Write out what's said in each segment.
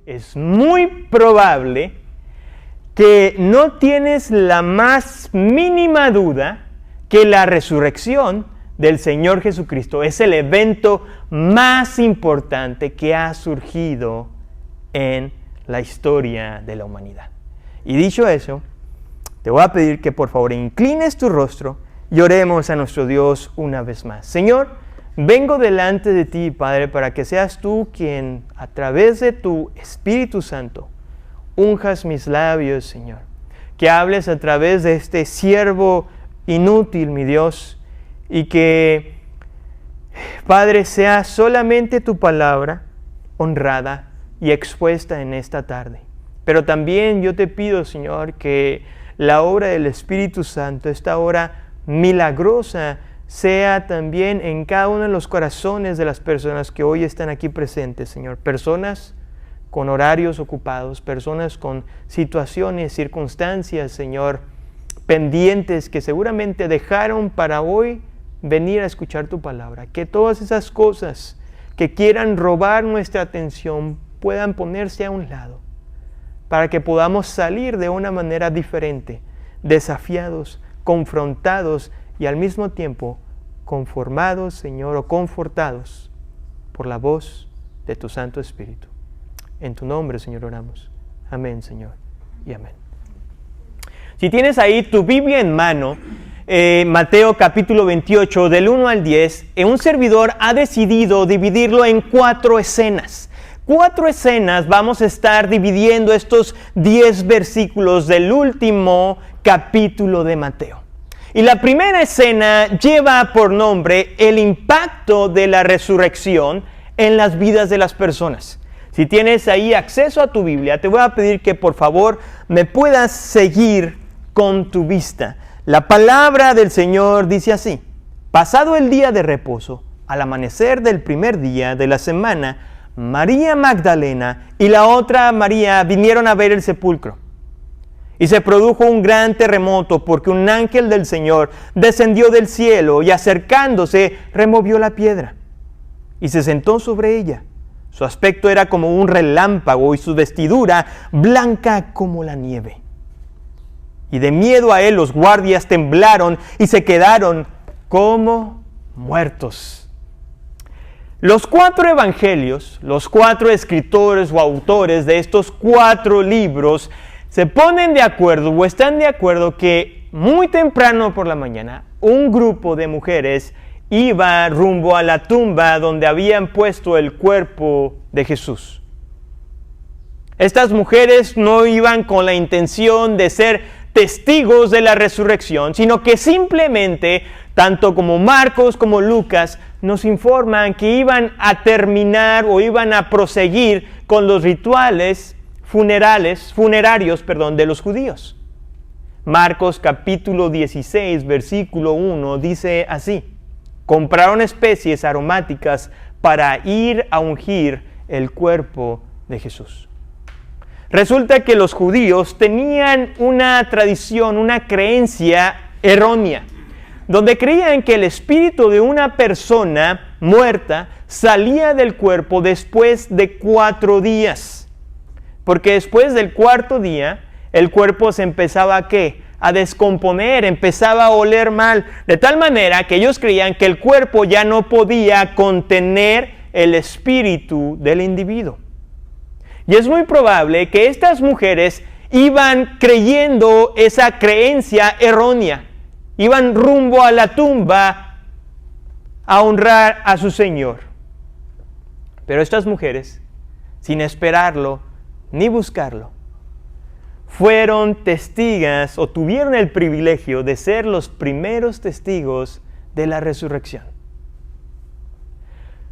es muy probable que no tienes la más mínima duda que la resurrección del Señor Jesucristo es el evento más importante que ha surgido en la historia de la humanidad. Y dicho eso, te voy a pedir que por favor inclines tu rostro y oremos a nuestro Dios una vez más. Señor, vengo delante de ti, Padre, para que seas tú quien a través de tu Espíritu Santo unjas mis labios, Señor. Que hables a través de este siervo inútil, mi Dios, y que, Padre, sea solamente tu palabra honrada y expuesta en esta tarde. Pero también yo te pido, Señor, que la obra del Espíritu Santo, esta obra milagrosa, sea también en cada uno de los corazones de las personas que hoy están aquí presentes, Señor. Personas con horarios ocupados, personas con situaciones, circunstancias, Señor, pendientes que seguramente dejaron para hoy venir a escuchar tu palabra. Que todas esas cosas que quieran robar nuestra atención puedan ponerse a un lado, para que podamos salir de una manera diferente, desafiados, confrontados y al mismo tiempo conformados, Señor, o confortados por la voz de tu Santo Espíritu. En tu nombre, Señor, oramos. Amén, Señor, y amén. Si tienes ahí tu Biblia en mano, Mateo capítulo 28, del 1 al 10, un servidor ha decidido dividirlo en 4 escenas. 4 escenas vamos a estar dividiendo estos 10 versículos del último capítulo de Mateo. Y la primera escena lleva por nombre el impacto de la resurrección en las vidas de las personas. Si tienes ahí acceso a tu Biblia, te voy a pedir que por favor me puedas seguir con tu vista. La palabra del Señor dice así: pasado el día de reposo, al amanecer del primer día de la semana, María Magdalena y la otra María vinieron a ver el sepulcro. Y se produjo un gran terremoto porque un ángel del Señor descendió del cielo y acercándose removió la piedra y se sentó sobre ella. Su aspecto era como un relámpago y su vestidura blanca como la nieve. Y de miedo a él los guardias temblaron y se quedaron como muertos. Los 4 evangelios, los 4 escritores o autores de estos 4 libros se ponen de acuerdo o están de acuerdo que muy temprano por la mañana un grupo de mujeres iba rumbo a la tumba donde habían puesto el cuerpo de Jesús. Estas mujeres no iban con la intención de ser testigos de la resurrección, sino que simplemente, tanto como Marcos como Lucas, nos informan que iban a terminar o iban a proseguir con los rituales funerarios de los judíos. Marcos capítulo 16, versículo 1 dice así: compraron especies aromáticas para ir a ungir el cuerpo de Jesús. Resulta que los judíos tenían una tradición, una creencia errónea, donde creían que el espíritu de una persona muerta salía del cuerpo después de 4 días. Porque después del 4.º día, el cuerpo se empezaba ¿a qué? A descomponer, empezaba a oler mal, de tal manera que ellos creían que el cuerpo ya no podía contener el espíritu del individuo. Y es muy probable que estas mujeres iban creyendo esa creencia errónea, iban rumbo a la tumba a honrar a su Señor. Pero estas mujeres, sin esperarlo ni buscarlo, fueron testigas o tuvieron el privilegio de ser los primeros testigos de la resurrección.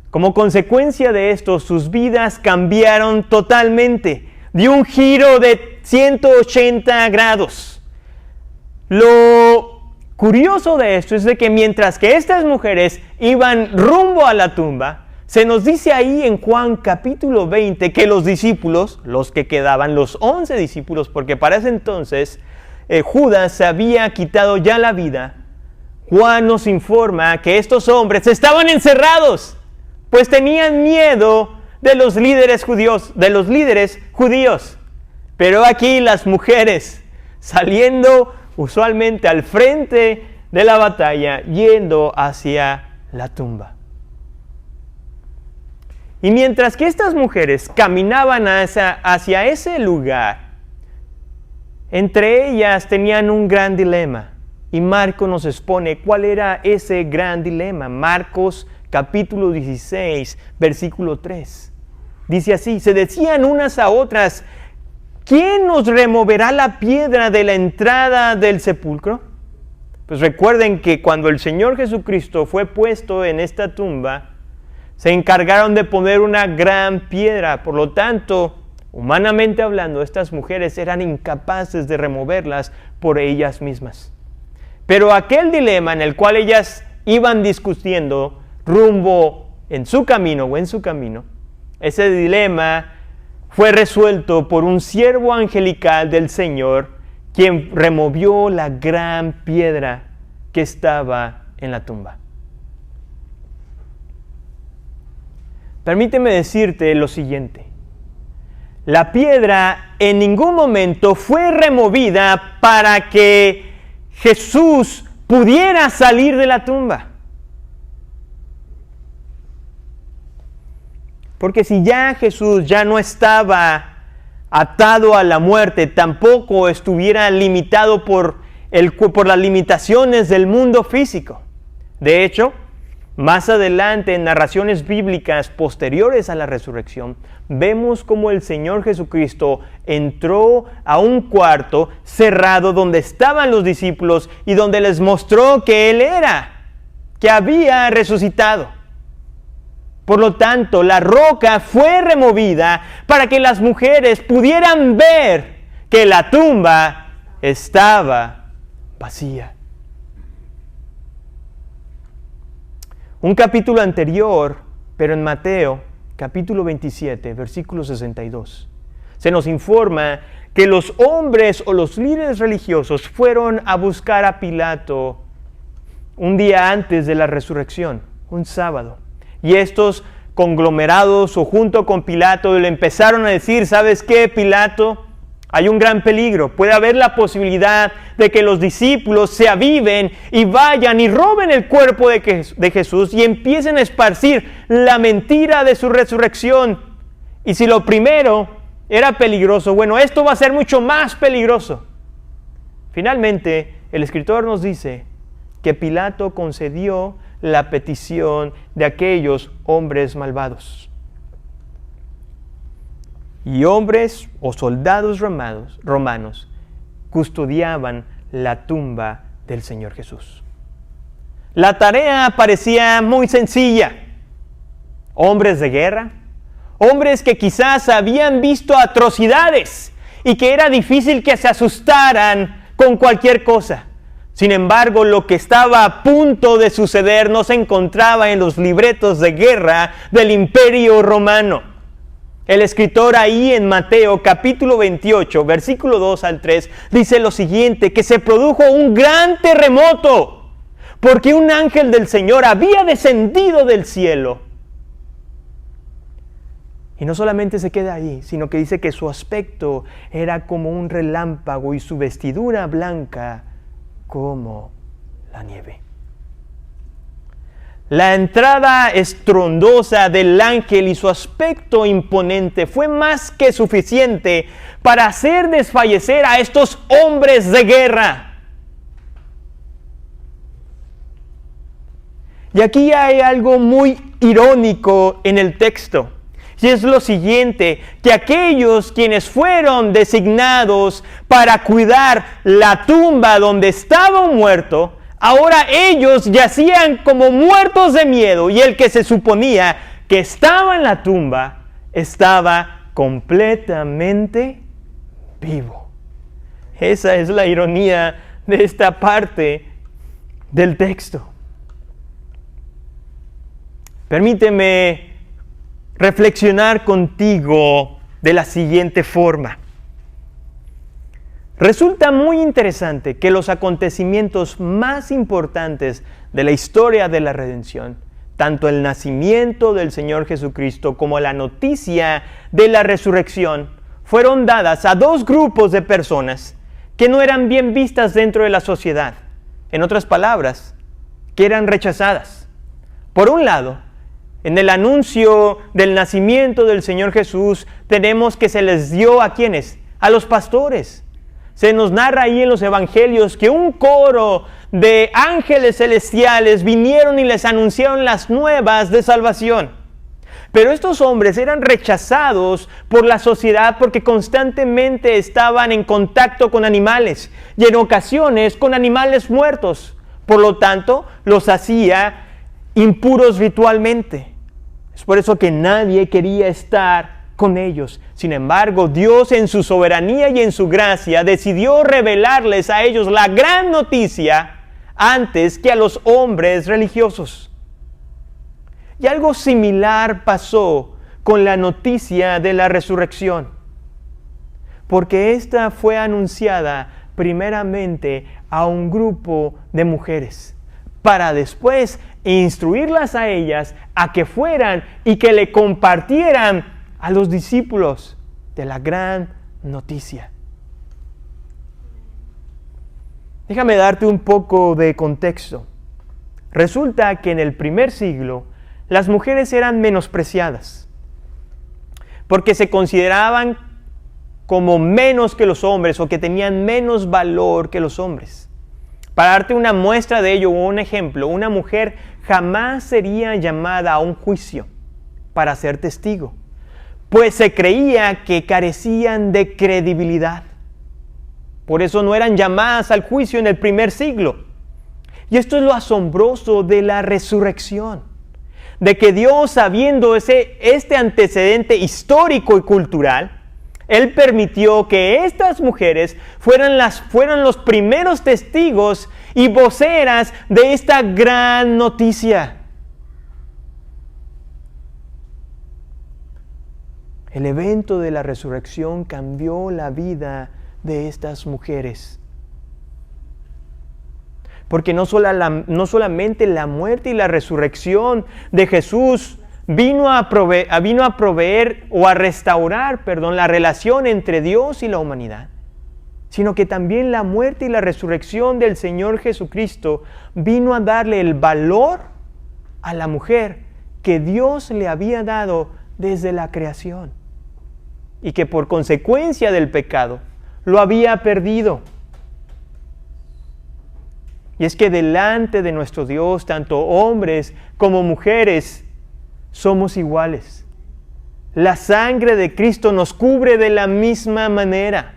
Como consecuencia de esto, sus vidas cambiaron totalmente, dio un giro de 180 grados. Lo curioso de esto es de que mientras que estas mujeres iban rumbo a la tumba, se nos dice ahí en Juan capítulo 20 que los discípulos, los que quedaban, los 11 discípulos, porque para ese entonces Judas se había quitado ya la vida, Juan nos informa que estos hombres estaban encerrados, pues tenían miedo de los líderes judíos. Pero aquí las mujeres saliendo usualmente al frente de la batalla, yendo hacia la tumba. Y mientras que estas mujeres caminaban hacia ese lugar, entre ellas tenían un gran dilema. Y Marcos nos expone cuál era ese gran dilema. Marcos capítulo 16, versículo 3. Dice así: se decían unas a otras, ¿quién nos removerá la piedra de la entrada del sepulcro? Pues recuerden que cuando el Señor Jesucristo fue puesto en esta tumba, se encargaron de poner una gran piedra. Por lo tanto, humanamente hablando, estas mujeres eran incapaces de removerlas por ellas mismas. Pero aquel dilema en el cual ellas iban discutiendo rumbo en su camino, ese dilema fue resuelto por un siervo angelical del Señor, quien removió la gran piedra que estaba en la tumba. Permíteme decirte lo siguiente: la piedra en ningún momento fue removida para que Jesús pudiera salir de la tumba. Porque si ya Jesús ya no estaba atado a la muerte, tampoco estuviera limitado por las limitaciones del mundo físico. De hecho, más adelante en narraciones bíblicas posteriores a la resurrección, vemos cómo el Señor Jesucristo entró a un cuarto cerrado donde estaban los discípulos y donde les mostró que Él que había resucitado. Por lo tanto, la roca fue removida para que las mujeres pudieran ver que la tumba estaba vacía. Un capítulo anterior, pero en Mateo, capítulo 27, versículo 62, se nos informa que los hombres o los líderes religiosos fueron a buscar a Pilato un día antes de la resurrección, un sábado. Y estos conglomerados o junto con Pilato le empezaron a decir: ¿sabes qué, Pilato? Hay un gran peligro. Puede haber la posibilidad de que los discípulos se aviven y vayan y roben el cuerpo de Jesús y empiecen a esparcir la mentira de su resurrección. Y si lo primero era peligroso, bueno, esto va a ser mucho más peligroso. Finalmente, el escritor nos dice que Pilato concedió la petición de aquellos hombres malvados. Y hombres o soldados romanos custodiaban la tumba del Señor Jesús. La tarea parecía muy sencilla. Hombres de guerra, hombres que quizás habían visto atrocidades y que era difícil que se asustaran con cualquier cosa. Sin embargo, lo que estaba a punto de suceder no se encontraba en los libretos de guerra del Imperio Romano. El escritor ahí en Mateo capítulo 28, versículo 2 al 3, dice lo siguiente: que se produjo un gran terremoto, porque un ángel del Señor había descendido del cielo. Y no solamente se queda ahí, sino que dice que su aspecto era como un relámpago y su vestidura blanca como la nieve. La entrada estruendosa del ángel y su aspecto imponente fue más que suficiente para hacer desfallecer a estos hombres de guerra. Y aquí hay algo muy irónico en el texto. Y es lo siguiente, que aquellos quienes fueron designados para cuidar la tumba donde estaba un muerto, ahora ellos yacían como muertos de miedo, y el que se suponía que estaba en la tumba estaba completamente vivo. Esa es la ironía de esta parte del texto. Permíteme reflexionar contigo de la siguiente forma. Resulta muy interesante que los acontecimientos más importantes de la historia de la redención tanto el nacimiento del Señor Jesucristo como la noticia de la resurrección fueron dadas a dos grupos de personas que no eran bien vistas dentro de la sociedad. En otras palabras, que eran rechazadas. Por un lado, en el anuncio del nacimiento del Señor Jesús, tenemos que se les dio ¿a quiénes? A los pastores. Se nos narra ahí en los evangelios que un coro de ángeles celestiales vinieron y les anunciaron las nuevas de salvación. Pero estos hombres eran rechazados por la sociedad porque constantemente estaban en contacto con animales y en ocasiones con animales muertos. Por lo tanto, los hacía impuros ritualmente. Es por eso que nadie quería estar con ellos. Sin embargo, Dios en su soberanía y en su gracia decidió revelarles a ellos la gran noticia antes que a los hombres religiosos. Y algo similar pasó con la noticia de la resurrección, porque esta fue anunciada primeramente a un grupo de mujeres, para después instruirlas a ellas a que fueran y que le compartieran a los discípulos de la gran noticia. Déjame darte un poco de contexto. Resulta que en el primer siglo las mujeres eran menospreciadas porque se consideraban como menos que los hombres o que tenían menos valor que los hombres. Para darte una muestra de ello o un ejemplo, una mujer jamás sería llamada a un juicio para ser testigo, pues se creía que carecían de credibilidad. Por eso no eran llamadas al juicio en el primer siglo. Y esto es lo asombroso de la resurrección, de que Dios, sabiendo este antecedente histórico y cultural, Él permitió que estas mujeres fueran los primeros testigos y voceras de esta gran noticia. El evento de la resurrección cambió la vida de estas mujeres. Porque no solamente la muerte y la resurrección de Jesús vino a proveer o a restaurar, la relación entre Dios y la humanidad, sino que también la muerte y la resurrección del Señor Jesucristo vino a darle el valor a la mujer que Dios le había dado desde la creación y que por consecuencia del pecado lo había perdido. Y es que delante de nuestro Dios, tanto hombres como mujeres, somos iguales. La sangre de Cristo nos cubre de la misma manera.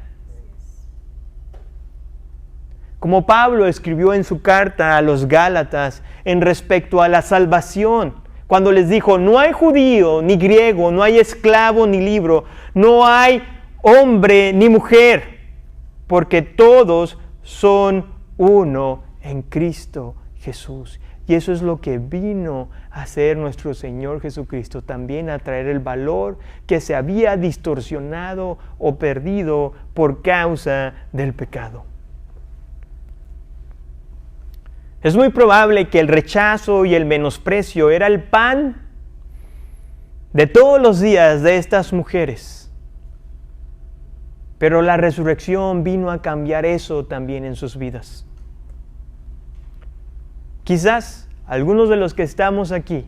Como Pablo escribió en su carta a los Gálatas en respecto a la salvación, cuando les dijo, no hay judío ni griego, no hay esclavo ni libre, no hay hombre ni mujer, porque todos son uno en Cristo Jesús. Y eso es lo que vino a hacer nuestro Señor Jesucristo, también a traer el valor que se había distorsionado o perdido por causa del pecado. Es muy probable que el rechazo y el menosprecio era el pan de todos los días de estas mujeres. Pero la resurrección vino a cambiar eso también en sus vidas. Quizás algunos de los que estamos aquí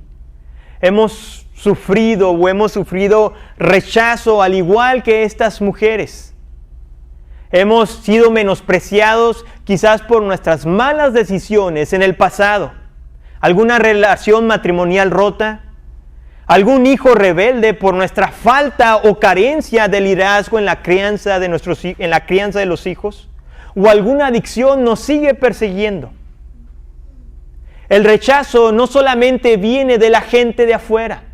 hemos sufrido rechazo al igual que estas mujeres. Hemos sido menospreciados quizás por nuestras malas decisiones en el pasado, alguna relación matrimonial rota, algún hijo rebelde por nuestra falta o carencia de liderazgo en la crianza de los hijos, o alguna adicción nos sigue persiguiendo. El rechazo no solamente viene de la gente de afuera,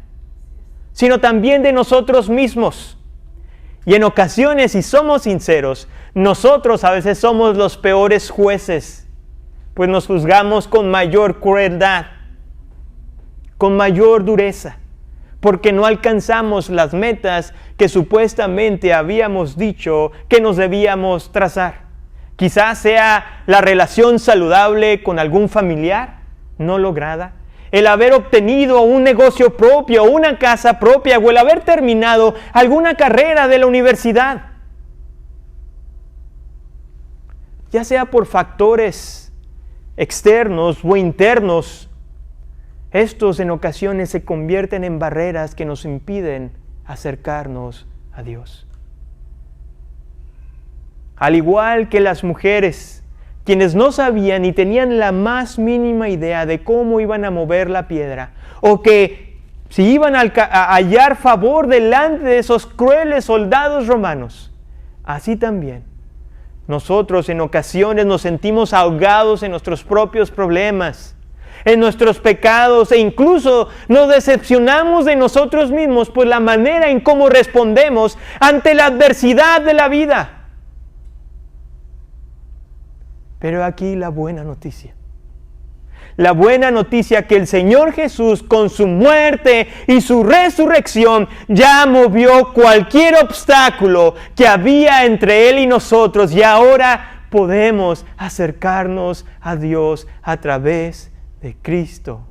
sino también de nosotros mismos. Y en ocasiones, si somos sinceros, nosotros a veces somos los peores jueces, pues nos juzgamos con mayor crueldad, con mayor dureza, porque no alcanzamos las metas que supuestamente habíamos dicho que nos debíamos trazar. Quizás sea la relación saludable con algún familiar no lograda, el haber obtenido un negocio propio, una casa propia o el haber terminado alguna carrera de la universidad. Ya sea por factores externos o internos, estos en ocasiones se convierten en barreras que nos impiden acercarnos a Dios. Al igual que las mujeres, quienes no sabían ni tenían la más mínima idea de cómo iban a mover la piedra, o que si iban a hallar favor delante de esos crueles soldados romanos, así también nosotros en ocasiones nos sentimos ahogados en nuestros propios problemas, en nuestros pecados, e incluso nos decepcionamos de nosotros mismos por la manera en cómo respondemos ante la adversidad de la vida. Pero aquí la buena noticia. La buena noticia que el Señor Jesús, con su muerte y su resurrección, ya movió cualquier obstáculo que había entre Él y nosotros, y ahora podemos acercarnos a Dios a través de Cristo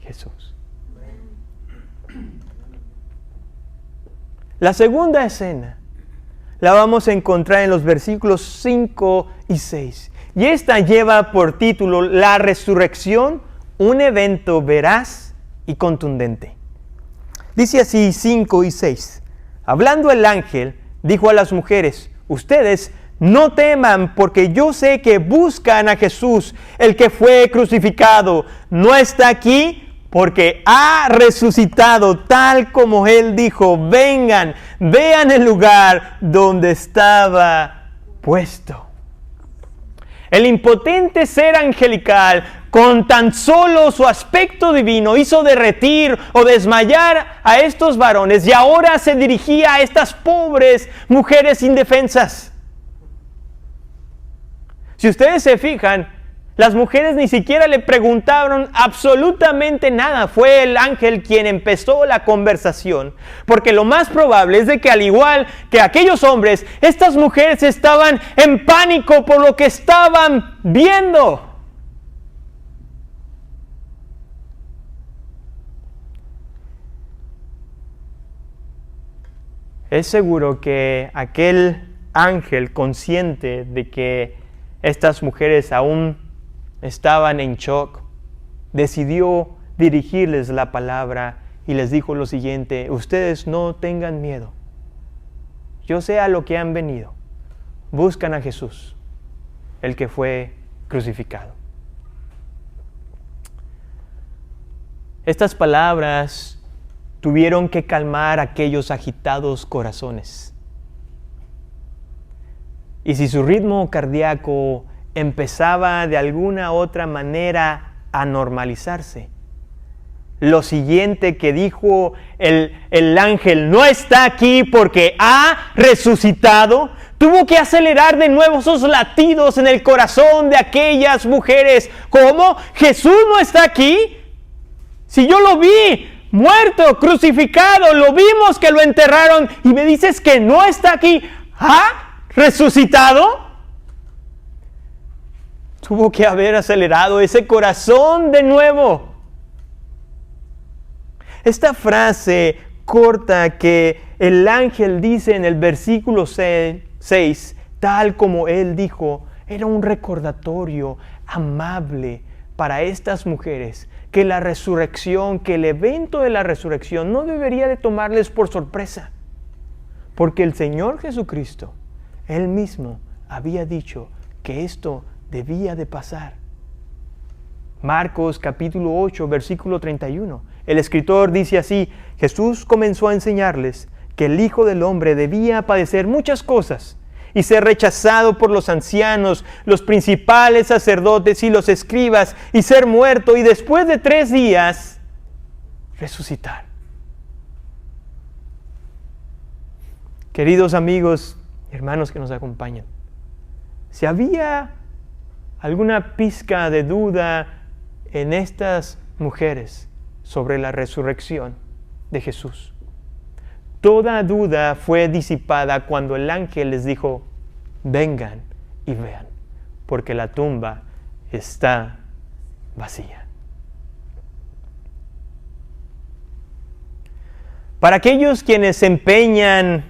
Jesús. La segunda escena la vamos a encontrar en los versículos 5 y 6. Y esta lleva por título La resurrección, un evento veraz y contundente. Dice así 5 y 6. Hablando el ángel, dijo a las mujeres: ustedes no teman, porque yo sé que buscan a Jesús, el que fue crucificado. No está aquí, porque ha resucitado, tal como Él dijo. Vengan, vean el lugar donde estaba puesto. El impotente ser angelical, con tan solo su aspecto divino, hizo derretir o desmayar a estos varones, y ahora se dirigía a estas pobres mujeres indefensas. Si ustedes se fijan, las mujeres ni siquiera le preguntaron absolutamente nada. Fue el ángel quien empezó la conversación, porque lo más probable es de que, al igual que aquellos hombres, estas mujeres estaban en pánico por lo que estaban viendo. Es seguro que aquel ángel, consciente de que estas mujeres aún estaban en shock, decidió dirigirles la palabra y les dijo lo siguiente: ustedes no tengan miedo. Yo sé a lo que han venido. Buscan a Jesús, el que fue crucificado. Estas palabras tuvieron que calmar aquellos agitados corazones. Y si su ritmo cardíaco empezaba de alguna otra manera a normalizarse, lo siguiente que dijo el ángel: no está aquí porque ha resucitado, tuvo que acelerar de nuevo esos latidos en el corazón de aquellas mujeres. ¿Cómo? ¿Jesús no está aquí? Si yo lo vi muerto, crucificado, lo vimos que lo enterraron, y me dices que no está aquí. ¿Ha resucitado? Tuvo que haber acelerado ese corazón de nuevo. Esta frase corta que el ángel dice en el versículo 6, tal como él dijo, era un recordatorio amable para estas mujeres, que la resurrección, que el evento de la resurrección no debería de tomarles por sorpresa, porque el Señor Jesucristo, Él mismo, había dicho que esto debía de pasar. Marcos capítulo 8, versículo 31. El escritor dice así: Jesús comenzó a enseñarles que el Hijo del Hombre debía padecer muchas cosas y ser rechazado por los ancianos, los principales sacerdotes y los escribas, y ser muerto, y después de 3 días resucitar. Queridos amigos y hermanos que nos acompañan, si había alguna pizca de duda en estas mujeres sobre la resurrección de Jesús, toda duda fue disipada cuando el ángel les dijo: vengan y vean, porque la tumba está vacía. Para aquellos quienes se empeñan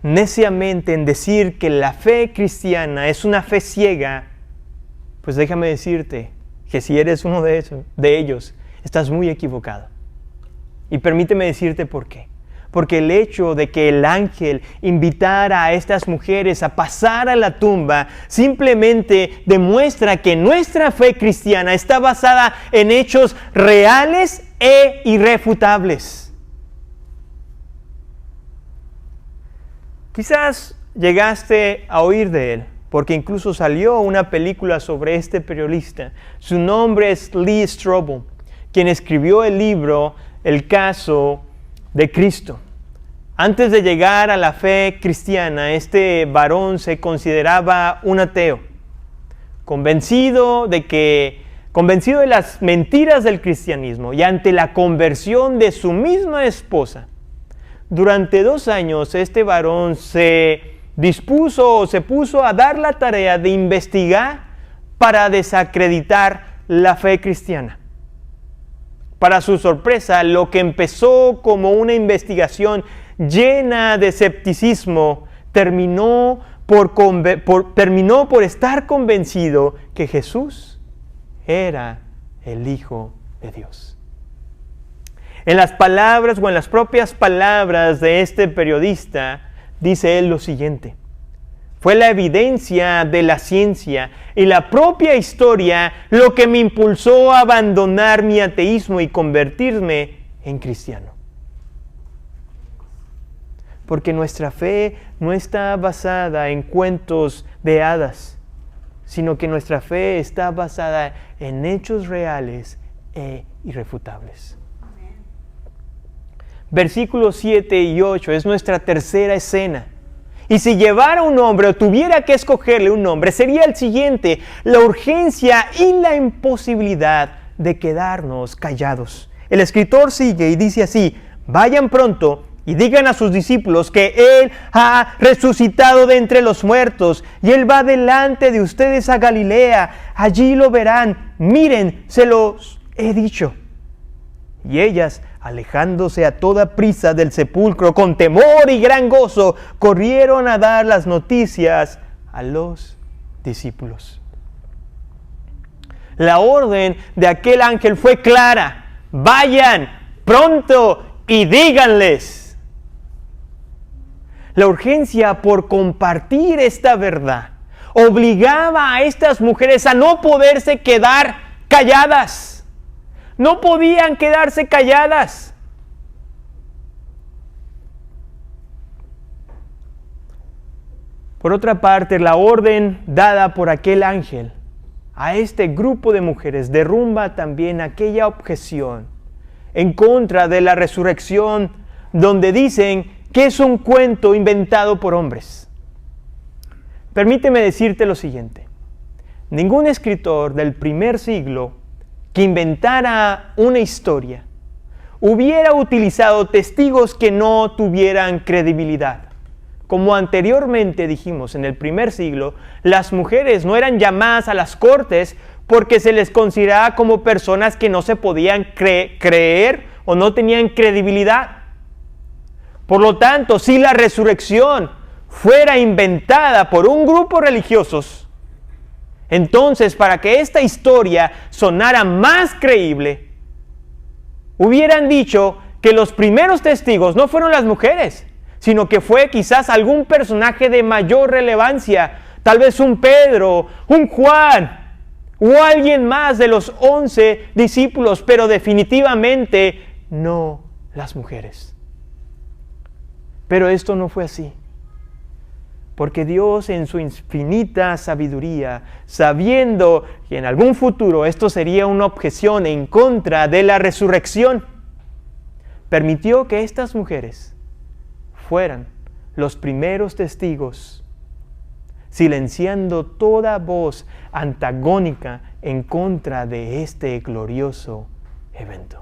neciamente en decir que la fe cristiana es una fe ciega, pues déjame decirte que si eres uno de ellos, estás muy equivocado. Y permíteme decirte por qué. Porque el hecho de que el ángel invitara a estas mujeres a pasar a la tumba simplemente demuestra que nuestra fe cristiana está basada en hechos reales e irrefutables. Quizás llegaste a oír de él, porque incluso salió una película sobre este periodista. Su nombre es Lee Strobel, quien escribió el libro El caso de Cristo. Antes de llegar a la fe cristiana, este varón se consideraba un ateo, convencido de las mentiras del cristianismo, y ante la conversión de su misma esposa. Durante 2 años este varón se puso a dar la tarea de investigar para desacreditar la fe cristiana. Para su sorpresa, lo que empezó como una investigación llena de escepticismo terminó por estar convencido que Jesús era el Hijo de Dios. En las palabras o en las propias palabras de este periodista, dice él lo siguiente: fue la evidencia de la ciencia y la propia historia lo que me impulsó a abandonar mi ateísmo y convertirme en cristiano. Porque nuestra fe no está basada en cuentos de hadas, sino que nuestra fe está basada en hechos reales e irrefutables. Versículos 7 y 8 es nuestra tercera escena. Y si llevara un nombre o tuviera que escogerle un nombre, sería el siguiente: la urgencia y la imposibilidad de quedarnos callados. El escritor sigue y dice así: vayan pronto y digan a sus discípulos que Él ha resucitado de entre los muertos y Él va delante de ustedes a Galilea. Allí lo verán. Miren, se los he dicho. Y ellas, alejándose a toda prisa del sepulcro, con temor y gran gozo, corrieron a dar las noticias a los discípulos. La orden de aquel ángel fue clara: vayan pronto y díganles. La urgencia por compartir esta verdad obligaba a estas mujeres a no poderse quedar calladas. No podían quedarse calladas. Por otra parte, la orden dada por aquel ángel a este grupo de mujeres derrumba también aquella objeción en contra de la resurrección, donde dicen que es un cuento inventado por hombres. Permíteme decirte lo siguiente: ningún escritor del primer siglo que inventara una historia hubiera utilizado testigos que no tuvieran credibilidad. Como anteriormente dijimos, en el primer siglo, las mujeres no eran llamadas a las cortes porque se les consideraba como personas que no se podían creer o no tenían credibilidad. Por lo tanto, si la resurrección fuera inventada por un grupo religiosos, entonces, para que esta historia sonara más creíble, hubieran dicho que los primeros testigos no fueron las mujeres, sino que fue quizás algún personaje de mayor relevancia, tal vez un Pedro, un Juan, o alguien más de los 11 discípulos, pero definitivamente no las mujeres. Pero esto no fue así. Porque Dios, en su infinita sabiduría, sabiendo que en algún futuro esto sería una objeción en contra de la resurrección, permitió que estas mujeres fueran los primeros testigos, silenciando toda voz antagónica en contra de este glorioso evento.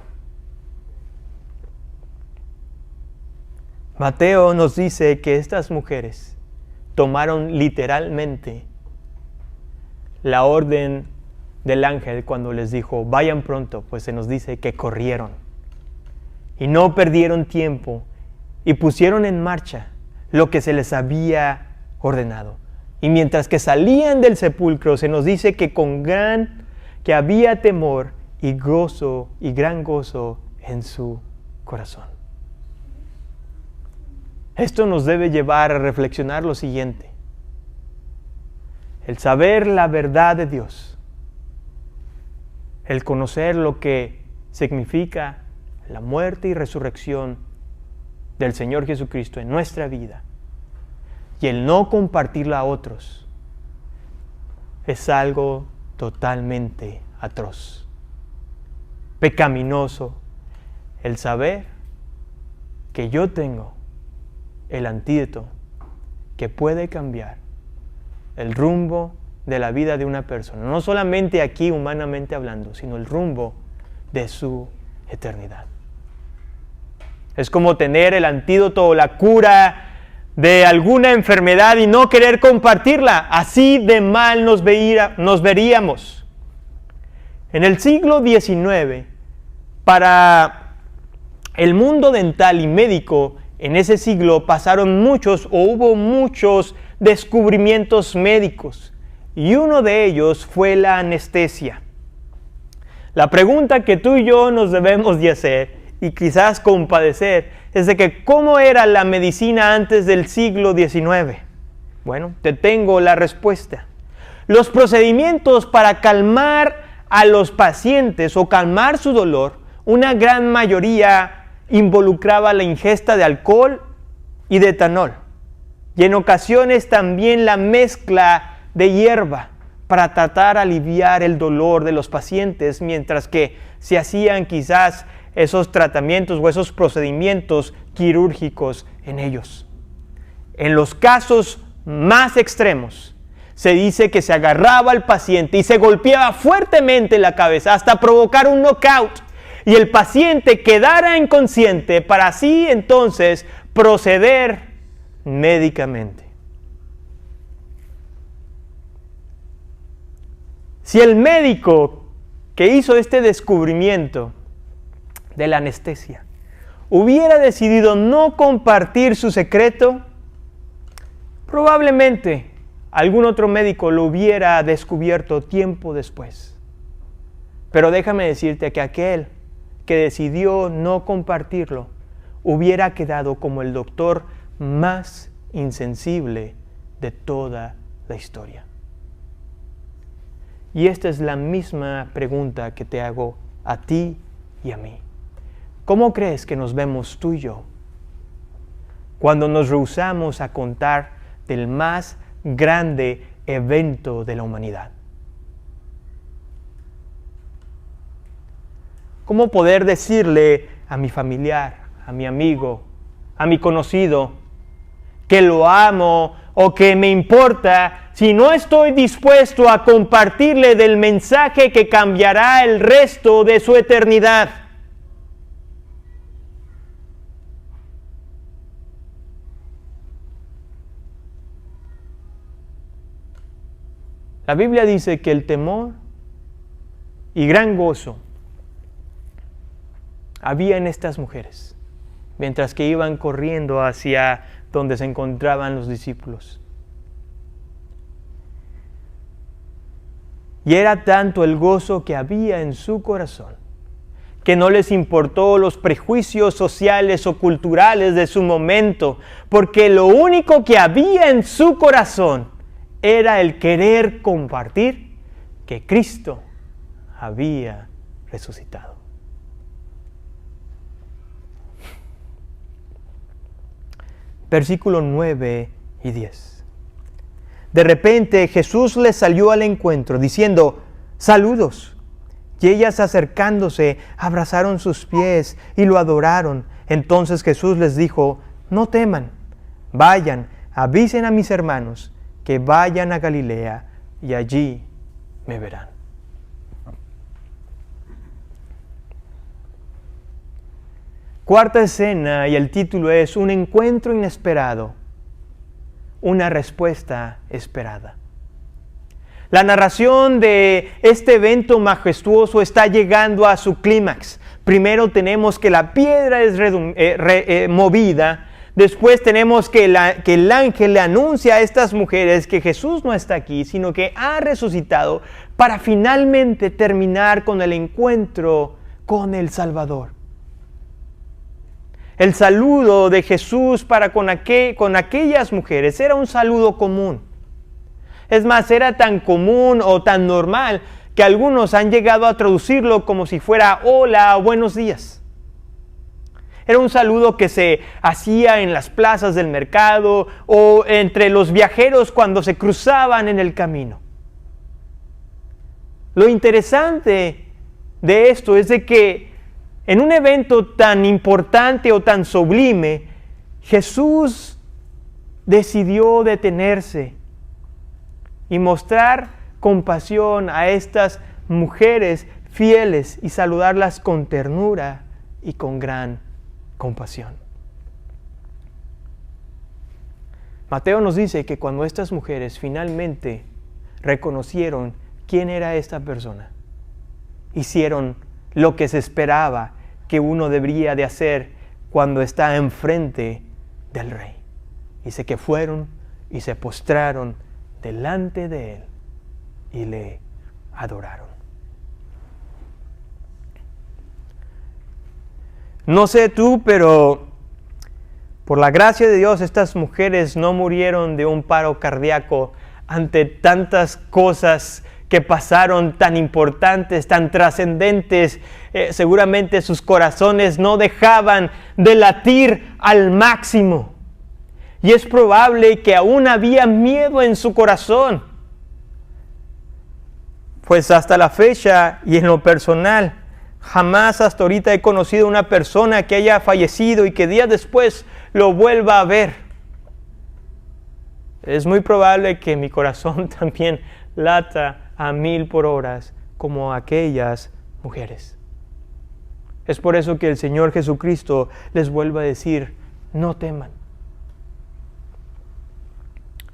Mateo nos dice que estas mujeres tomaron literalmente la orden del ángel cuando les dijo, vayan pronto, pues se nos dice que corrieron y no perdieron tiempo y pusieron en marcha lo que se les había ordenado. Y mientras que salían del sepulcro, se nos dice que que había temor y gozo y gran gozo en su corazón. Esto nos debe llevar a reflexionar lo siguiente: el saber la verdad de Dios, el conocer lo que significa la muerte y resurrección del Señor Jesucristo en nuestra vida, y el no compartirla a otros, es algo totalmente atroz, pecaminoso. El saber que yo tengo el antídoto que puede cambiar el rumbo de la vida de una persona, no solamente aquí humanamente hablando, sino el rumbo de su eternidad. Es como tener el antídoto o la cura de alguna enfermedad y no querer compartirla. Así de mal nos veríamos. En el siglo XIX, para el mundo dental y médico, en ese siglo hubo muchos descubrimientos médicos, y uno de ellos fue la anestesia. La pregunta que tú y yo nos debemos de hacer, y quizás compadecer, es de que ¿cómo era la medicina antes del siglo XIX? Bueno, te tengo la respuesta. Los procedimientos para calmar a los pacientes o calmar su dolor, una gran mayoría involucraba la ingesta de alcohol y de etanol, y en ocasiones también la mezcla de hierba para tratar de aliviar el dolor de los pacientes, mientras que se hacían quizás esos tratamientos o esos procedimientos quirúrgicos en ellos. En los casos más extremos, se dice que se agarraba al paciente y se golpeaba fuertemente la cabeza hasta provocar un knockout, y el paciente quedara inconsciente para así entonces proceder médicamente. Si el médico que hizo este descubrimiento de la anestesia hubiera decidido no compartir su secreto, probablemente algún otro médico lo hubiera descubierto tiempo después. Pero déjame decirte que aquel que decidió no compartirlo hubiera quedado como el doctor más insensible de toda la historia. Y esta es la misma pregunta que te hago a ti y a mí. ¿Cómo crees que nos vemos tú y yo cuando nos rehusamos a contar del más grande evento de la humanidad? ¿Cómo poder decirle a mi familiar, a mi amigo, a mi conocido, que lo amo o que me importa, si no estoy dispuesto a compartirle del mensaje que cambiará el resto de su eternidad? La Biblia dice que el temor y gran gozo había en estas mujeres, mientras que iban corriendo hacia donde se encontraban los discípulos. Y era tanto el gozo que había en su corazón, que no les importó los prejuicios sociales o culturales de su momento, porque lo único que había en su corazón era el querer compartir que Cristo había resucitado. Versículos 9 y 10. De repente Jesús les salió al encuentro diciendo: saludos. Y ellas, acercándose, abrazaron sus pies y lo adoraron. Entonces Jesús les dijo: no teman, vayan, avisen a mis hermanos que vayan a Galilea y allí me verán. Cuarta escena, y el título es Un encuentro inesperado, una respuesta esperada. La narración de este evento majestuoso está llegando a su clímax. Primero tenemos que la piedra es movida, Después tenemos que el ángel le anuncia a estas mujeres que Jesús no está aquí, sino que ha resucitado para finalmente terminar con el encuentro con el Salvador. El saludo de Jesús para con aquellas mujeres era un saludo común. Es más, era tan común o tan normal que algunos han llegado a traducirlo como si fuera hola o buenos días. Era un saludo que se hacía en las plazas del mercado o entre los viajeros cuando se cruzaban en el camino. Lo interesante de esto es de que en un evento tan importante o tan sublime, Jesús decidió detenerse y mostrar compasión a estas mujeres fieles y saludarlas con ternura y con gran compasión. Mateo nos dice que cuando estas mujeres finalmente reconocieron quién era esta persona, hicieron lo que se esperaba que uno debería de hacer cuando está enfrente del rey. Dice que fueron y se postraron delante de él y le adoraron. No sé tú, pero por la gracia de Dios estas mujeres no murieron de un paro cardíaco ante tantas cosas que pasaron tan importantes, tan trascendentes. Seguramente sus corazones no dejaban de latir al máximo. Y es probable que aún había miedo en su corazón. Pues hasta la fecha y en lo personal, jamás hasta ahorita he conocido una persona que haya fallecido y que días después lo vuelva a ver. Es muy probable que mi corazón también lata a 1000 por hora como aquellas mujeres. Es por eso que el Señor Jesucristo les vuelve a decir, no teman.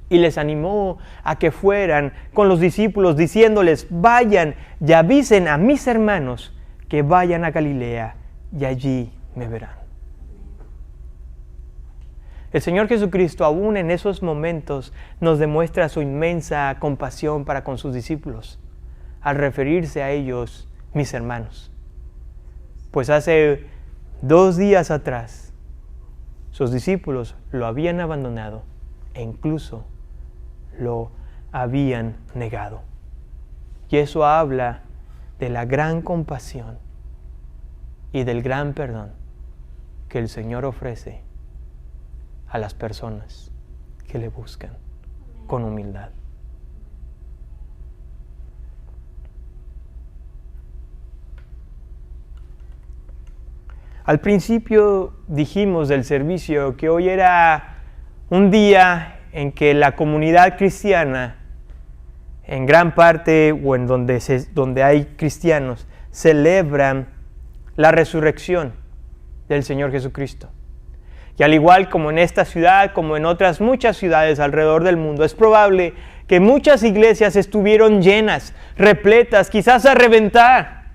Y les animó a que fueran con los discípulos diciéndoles, vayan y avisen a mis hermanos que vayan a Galilea y allí me verán. El Señor Jesucristo aún en esos momentos nos demuestra su inmensa compasión para con sus discípulos, al referirse a ellos, mis hermanos. Pues hace 2 días atrás, sus discípulos lo habían abandonado e incluso lo habían negado. Y eso habla de la gran compasión y del gran perdón que el Señor ofrece a las personas que le buscan con humildad. Al principio dijimos del servicio que hoy era un día en que la comunidad cristiana, en gran parte o en donde hay cristianos, celebran la resurrección del Señor Jesucristo. Y al igual como en esta ciudad, como en otras muchas ciudades alrededor del mundo, es probable que muchas iglesias estuvieron llenas, repletas, quizás a reventar.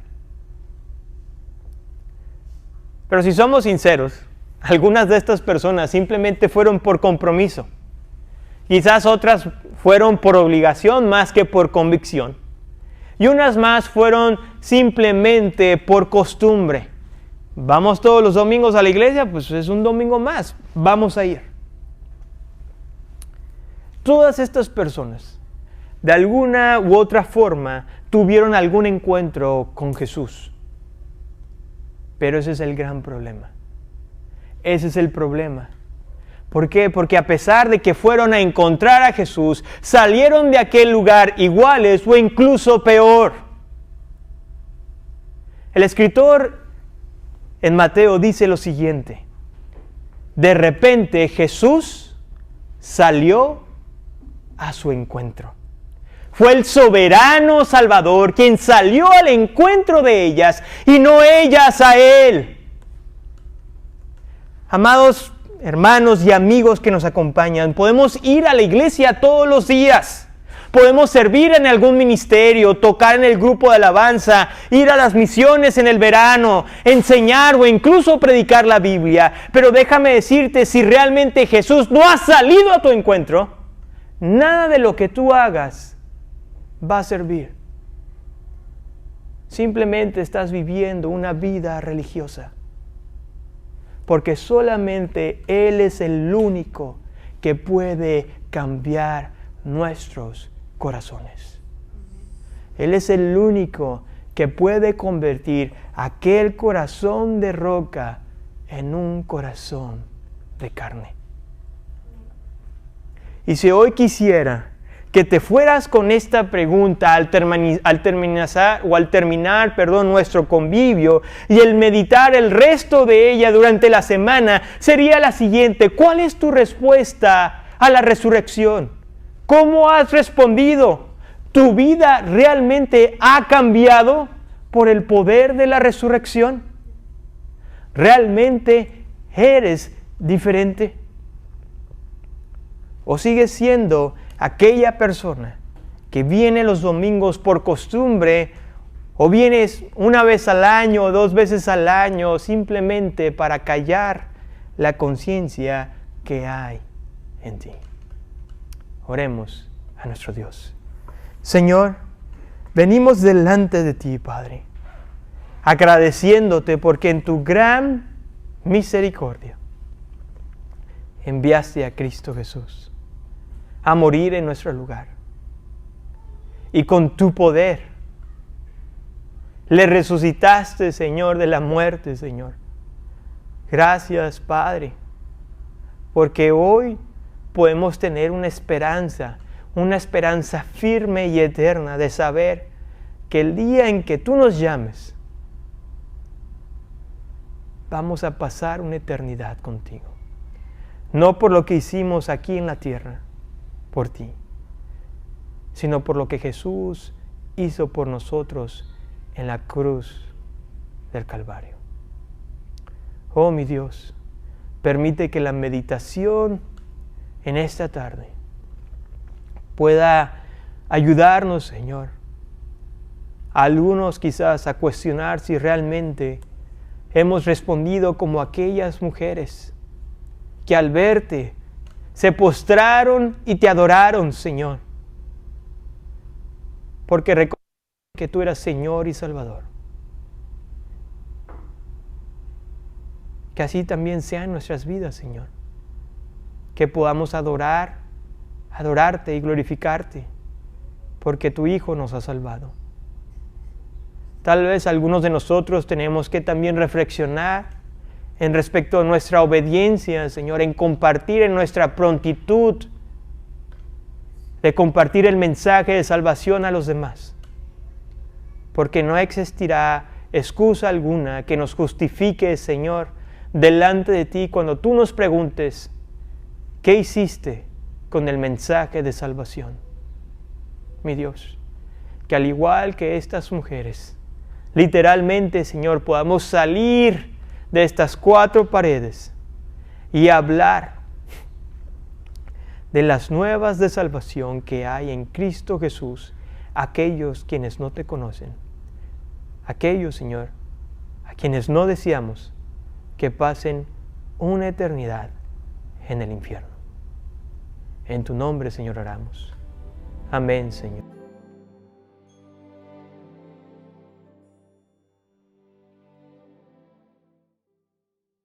Pero si somos sinceros, algunas de estas personas simplemente fueron por compromiso. Quizás otras fueron por obligación más que por convicción. Y unas más fueron simplemente por costumbre. ¿Vamos todos los domingos a la iglesia? Pues es un domingo más, vamos a ir. Todas estas personas, de alguna u otra forma, tuvieron algún encuentro con Jesús. Pero ese es el gran problema. Ese es el problema. ¿Por qué? Porque a pesar de que fueron a encontrar a Jesús, salieron de aquel lugar iguales o incluso peor. El escritor en Mateo dice lo siguiente: de repente Jesús salió a su encuentro. Fue el soberano Salvador quien salió al encuentro de ellas y no ellas a Él. Amados hermanos y amigos que nos acompañan, podemos ir a la iglesia todos los días. Podemos servir en algún ministerio, tocar en el grupo de alabanza, ir a las misiones en el verano, enseñar o incluso predicar la Biblia. Pero déjame decirte, si realmente Jesús no ha salido a tu encuentro, nada de lo que tú hagas va a servir. Simplemente estás viviendo una vida religiosa. Porque solamente Él es el único que puede cambiar nuestros corazones. Él es el único que puede convertir aquel corazón de roca en un corazón de carne. Y si hoy quisiera que te fueras con esta pregunta al terminar nuestro convivio y el meditar el resto de ella durante la semana, sería la siguiente: ¿cuál es tu respuesta a la resurrección? ¿Cómo has respondido? ¿Tu vida realmente ha cambiado por el poder de la resurrección? ¿Realmente eres diferente? ¿O sigues siendo aquella persona que viene los domingos por costumbre, o vienes una vez al año o 2 veces al año simplemente para callar la conciencia que hay en ti? Oremos a nuestro Dios. Señor, venimos delante de ti, Padre, agradeciéndote porque en tu gran misericordia enviaste a Cristo Jesús a morir en nuestro lugar. Y con tu poder le resucitaste, Señor, de la muerte, Señor. Gracias, Padre, porque hoy podemos tener una esperanza firme y eterna de saber que el día en que tú nos llames, vamos a pasar una eternidad contigo. No por lo que hicimos aquí en la tierra, por ti, sino por lo que Jesús hizo por nosotros en la cruz del Calvario. Oh, mi Dios, permite que la meditación en esta tarde pueda ayudarnos, Señor, a algunos quizás a cuestionar si realmente hemos respondido como aquellas mujeres que al verte se postraron y te adoraron, Señor, porque reconocieron que tú eras Señor y Salvador. Que así también sea en nuestras vidas, Señor, que podamos adorarte y glorificarte, porque tu Hijo nos ha salvado. Tal vez algunos de nosotros tenemos que también reflexionar en respecto a nuestra obediencia, Señor, en compartir, en nuestra prontitud de compartir el mensaje de salvación a los demás. Porque no existirá excusa alguna que nos justifique, Señor, delante de ti cuando tú nos preguntes, ¿qué hiciste con el mensaje de salvación? Mi Dios, que al igual que estas mujeres, literalmente, Señor, podamos salir de estas 4 paredes y hablar de las nuevas de salvación que hay en Cristo Jesús a aquellos quienes no te conocen, aquellos, Señor, a quienes no deseamos que pasen una eternidad en el infierno. En tu nombre, Señor, oramos. Amén, Señor.